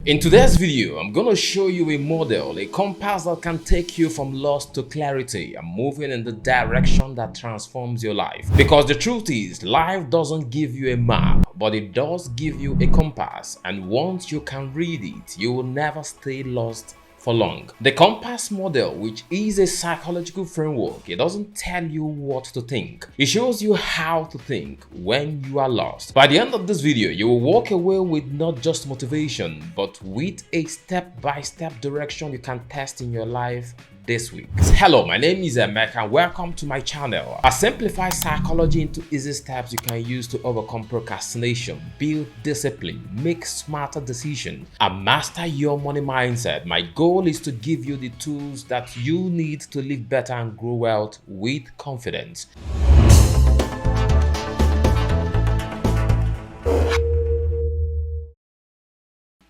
In today's video, I'm going to show you a model, a compass that can take you from lost to clarity and moving in the direction that transforms your life. Because the truth is, life doesn't give you a map, but it does give you a compass, and once you can read it, you will never stay lost for long. The compass model, which is a psychological framework, it doesn't tell you what to think. It shows you how to think when you are lost. By the end of this video, you will walk away with not just motivation, but with a step-by-step direction you can test in your life this week. Hello, my name is Emeka and welcome to my channel. I simplify psychology into easy steps you can use to overcome procrastination, build discipline, make smarter decisions, and master your money mindset. My goal is to give you the tools that you need to live better and grow wealth with confidence.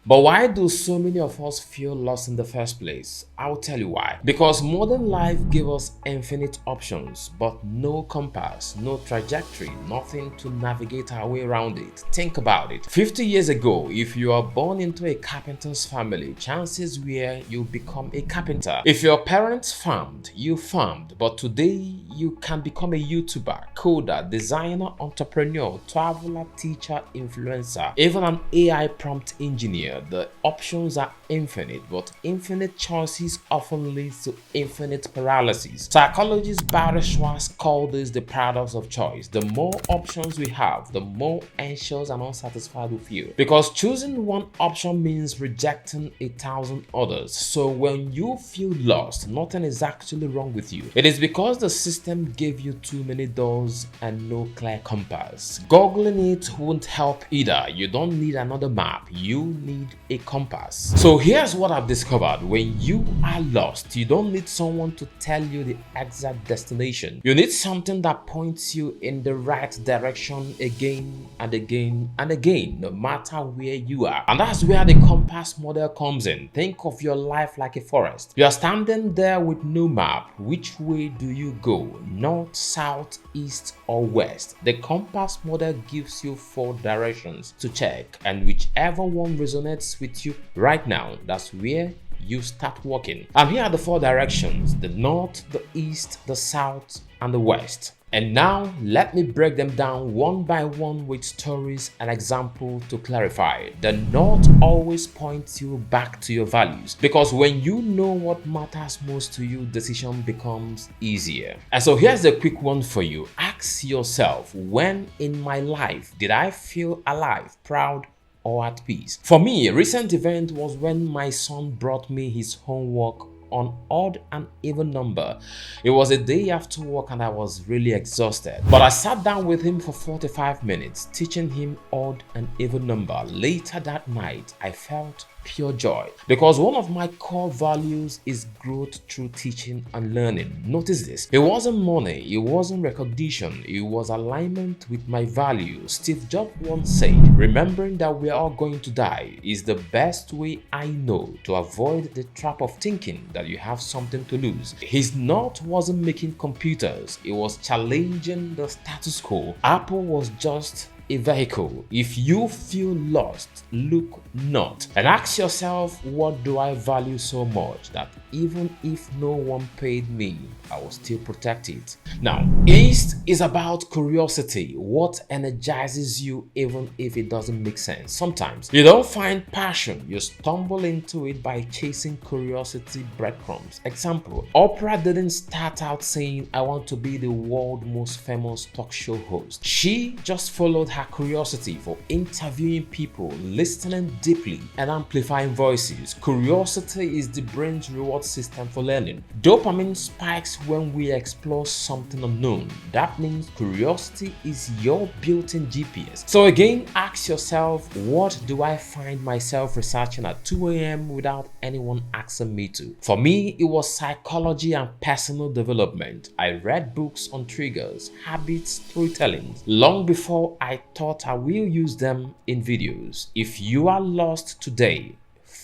But why do so many of us feel lost in the first place? I'll tell you why. Because modern life gives us infinite options, but no compass, no trajectory, nothing to navigate our way around it. Think about it. 50 years ago, if you are born into a carpenter's family, chances were you become a carpenter. If your parents farmed, you farmed. But today, you can become a YouTuber, coder, designer, entrepreneur, traveler, teacher, influencer, even an AI prompt engineer. The options are infinite, but infinite choices often leads to infinite paralysis. Psychologist Barry Schwartz called this the paradox of choice. The more options we have, the more anxious and unsatisfied we feel. Because choosing one option means rejecting 1,000 others. So when you feel lost, nothing is actually wrong with you. It is because the system gave you too many doors and no clear compass. Googling it won't help either. You don't need another map. You need a compass. So here's what I've discovered. When you are lost, you don't need someone to tell you the exact destination. You need something that points you in the right direction again and again and again, no matter where you are. And that's where the compass model comes in. Think of your life like a forest. You are standing there with no map. Which way do you go? North, south, east, or west? The compass model gives you 4 directions to check, and whichever one resonates with you right now, that's where you start walking. And here are the 4 directions: the north, the east, the south, and the west. And now let me break them down one by one with stories and examples to clarify. The north always points you back to your values, because when you know what matters most to you, decision becomes easier. And so here's a quick one for you. Ask yourself, when in my life did I feel alive, proud, or at peace? For me, a recent event was when my son brought me his homework on odd and even number. It was a day after work and I was really exhausted. But I sat down with him for 45 minutes, teaching him odd and even number. Later that night, I felt pure joy, because one of my core values is growth through teaching and learning. Notice this. It wasn't money, it wasn't recognition, it was alignment with my values. Steve Jobs once said, remembering that we are all going to die is the best way I know to avoid the trap of thinking that you have something to lose. His north wasn't making computers, it was challenging the status quo. Apple was just a vehicle. If you feel lost, look north and ask yourself, what do I value so much that even if no one paid me, I will still protect it? Now, east is about curiosity. What energizes you even if it doesn't make sense? Sometimes you don't find passion, you stumble into it by chasing curiosity breadcrumbs. Example, Oprah didn't start out saying, I want to be the world's most famous talk show host. She just followed her curiosity for interviewing people, listening deeply, and amplifying voices. Curiosity is the brain's reward system for learning. Dopamine spikes when we explore something unknown. That means curiosity is your built-in GPS. So again, ask yourself, what do I find myself researching at 2 a.m. without anyone asking me to? For me, it was psychology and personal development. I read books on triggers, habits, storytelling, long before I thought I will use them in videos. If you are lost today,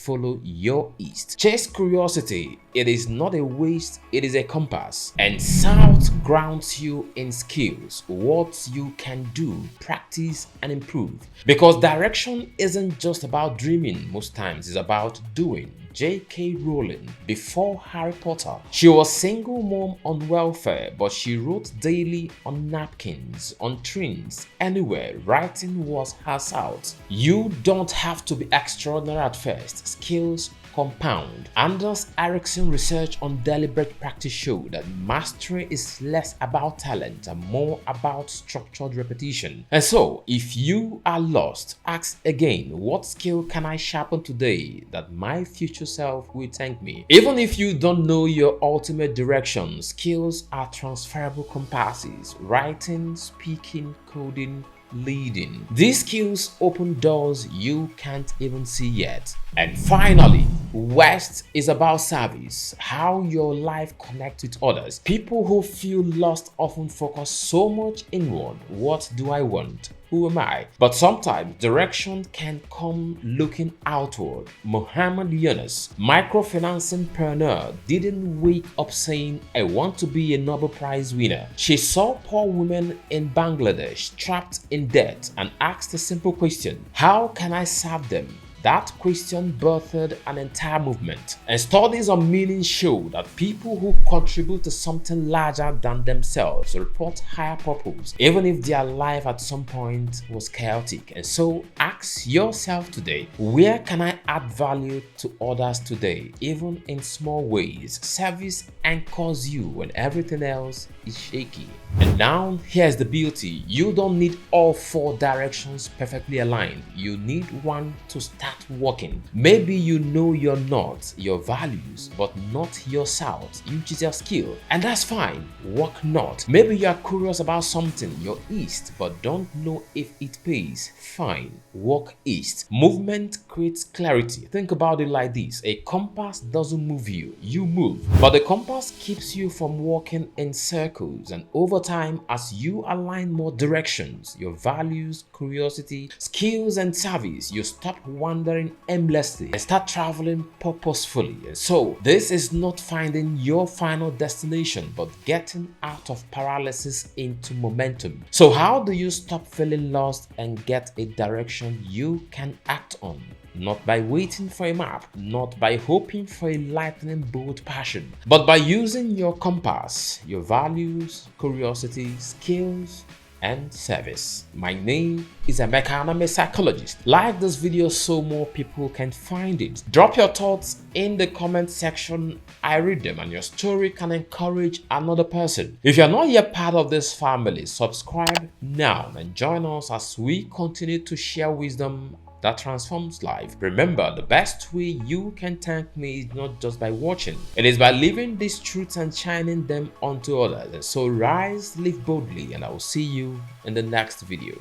follow your east. Chase curiosity. It is not a waste, it is a compass. And south grounds you in skills, what you can do, practice, and improve. Because direction isn't just about dreaming, most times it's about doing. J.K. Rowling, before Harry Potter, she was single mom on welfare, but she wrote daily on napkins, on trains, anywhere. Writing was her out. You don't have to be extraordinary at first. Skills compound. Anders Ericsson research on deliberate practice showed that mastery is less about talent and more about structured repetition. And so, if you are lost, ask again, what skill can I sharpen today that my future self will thank me? Even if you don't know your ultimate direction, skills are transferable compasses. Writing, speaking, coding, leading. These skills open doors you can't even see yet. And finally, West is about service, how your life connects with others. People who feel lost often focus so much inward. What do I want? Who am I? But sometimes direction can come looking outward. Mohammed Yunus, microfinancingpreneur, didn't wake up saying, I want to be a Nobel Prize winner. She saw poor women in Bangladesh trapped in debt and asked a simple question: how can I serve them? That question birthed an entire movement. And studies on meaning show that people who contribute to something larger than themselves report higher purpose, even if their life at some point was chaotic. And so ask yourself today, where can I add value to others today, even in small ways? Service anchors you when everything else is shaky. And now here's the beauty: you don't need all four directions perfectly aligned. You need one to start working. Maybe you know your north, your values, but not your south, which is your skill, and that's fine. Work north. Maybe you are curious about something, your east, but don't know if it pays. Fine, work east. Movement creates clarity. Think about it like this: a compass doesn't move you, you move. But the compass keeps you from walking in circles, and over time, as you align more directions, your values, curiosity, skills, and service, you stop wandering aimlessly and start traveling purposefully. And so, this is not finding your final destination, but getting out of paralysis into momentum. So, how do you stop feeling lost and get a direction you can act on? Not by waiting for a map, not by hoping for a lightning bolt passion, but by using your compass, your values, curiosity, skills, and service. My name is Emeka, and I'm a psychologist. Like this video so more people can find it. Drop your thoughts in the comment section. I read them, and your story can encourage another person. If you're not yet part of this family, subscribe now and join us as we continue to share wisdom that transforms life. Remember, the best way you can thank me is not just by watching, it is by living these truths and shining them onto others. And so rise, live boldly, and I will see you in the next video.